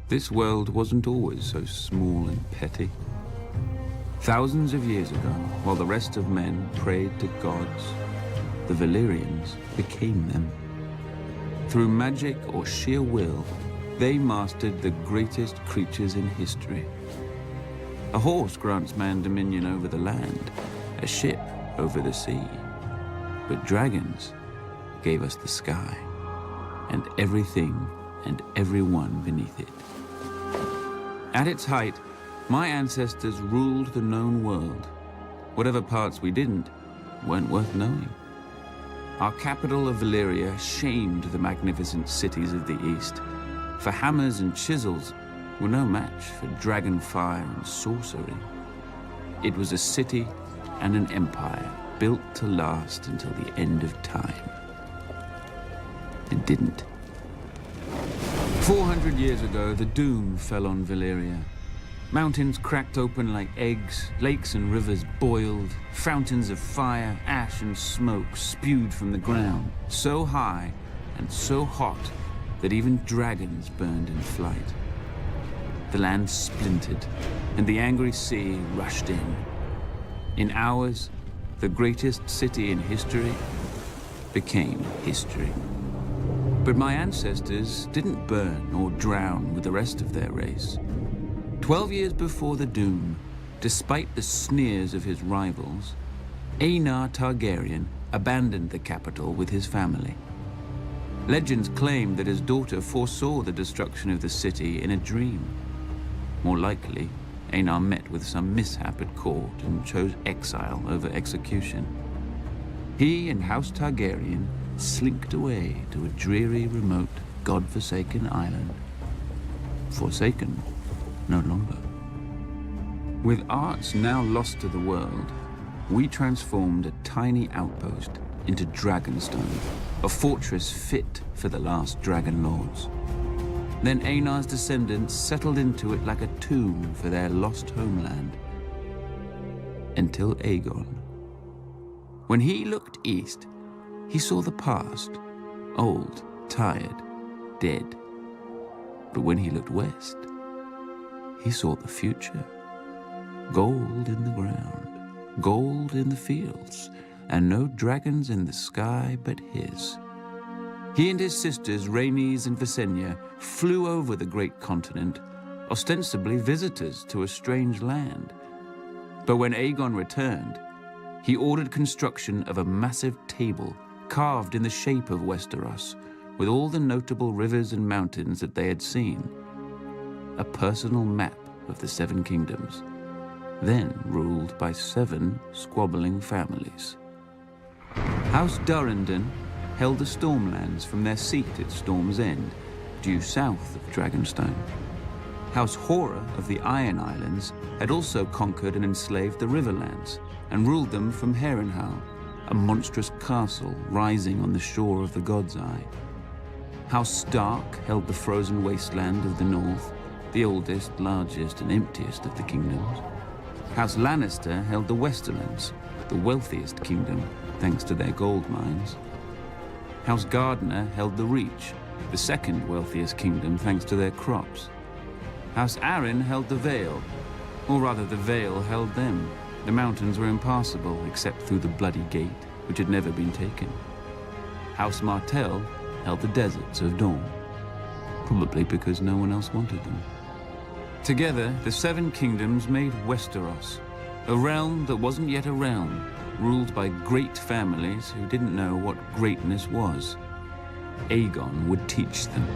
This world wasn't always so small and petty. Thousands of years ago, while the rest of men prayed to gods, the Valyrians became them. Through magic or sheer will, they mastered the greatest creatures in history. A horse grants man dominion over the land, a ship over the sea. But dragons gave us the sky, and everything and everyone beneath it. At its height, my ancestors ruled the known world. Whatever parts we didn't weren't worth knowing. Our capital of Valeria shamed the magnificent cities of the east, for hammers and chisels were no match for dragon fire and sorcery. It was a city and an empire built to last until the end of time. It didn't. 400 years ago, the doom fell on Valeria. Mountains cracked open like eggs, lakes and rivers boiled, fountains of fire, ash and smoke spewed from the ground, so high and so hot that even dragons burned in flight. The land splintered, and the angry sea rushed in. In hours, the greatest city in history became history. But my ancestors didn't burn or drown with the rest of their race. 12 years before the doom, despite the sneers of his rivals, Aegon Targaryen abandoned the capital with his family. Legends claim that his daughter foresaw the destruction of the city in a dream. More likely, Aegon met with some mishap at court and chose exile over execution. He and House Targaryen slinked away to a dreary, remote, god-forsaken island. Forsaken no longer. With arts now lost to the world, we transformed a tiny outpost into Dragonstone, a fortress fit for the last dragon lords. Then Aenar's descendants settled into it like a tomb for their lost homeland. Until Aegon. When he looked east, he saw the past, old, tired, dead. But when he looked west, he saw the future. Gold in the ground, gold in the fields, and no dragons in the sky but his. He and his sisters, Rhaenys and Visenya, flew over the great continent, ostensibly visitors to a strange land. But when Aegon returned, he ordered construction of a massive table carved in the shape of Westeros, with all the notable rivers and mountains that they had seen. A personal map of the Seven Kingdoms, then ruled by 7 squabbling families. House Durrandon held the Stormlands from their seat at Storm's End, due south of Dragonstone. House Horror of the Iron Islands had also conquered and enslaved the Riverlands, and ruled them from Harrenhal, a monstrous castle rising on the shore of the God's Eye. House Stark held the frozen wasteland of the north, the oldest, largest, and emptiest of the kingdoms. House Lannister held the Westerlands, the wealthiest kingdom, thanks to their gold mines. House Gardner held the Reach, the second wealthiest kingdom, thanks to their crops. House Arryn held the Vale, or rather the Vale held them. The mountains were impassable, except through the Bloody Gate, which had never been taken. House Martell held the deserts of Dorne, probably because no one else wanted them. Together, the 7 kingdoms made Westeros, a realm that wasn't yet a realm, ruled by great families who didn't know what greatness was. Aegon would teach them.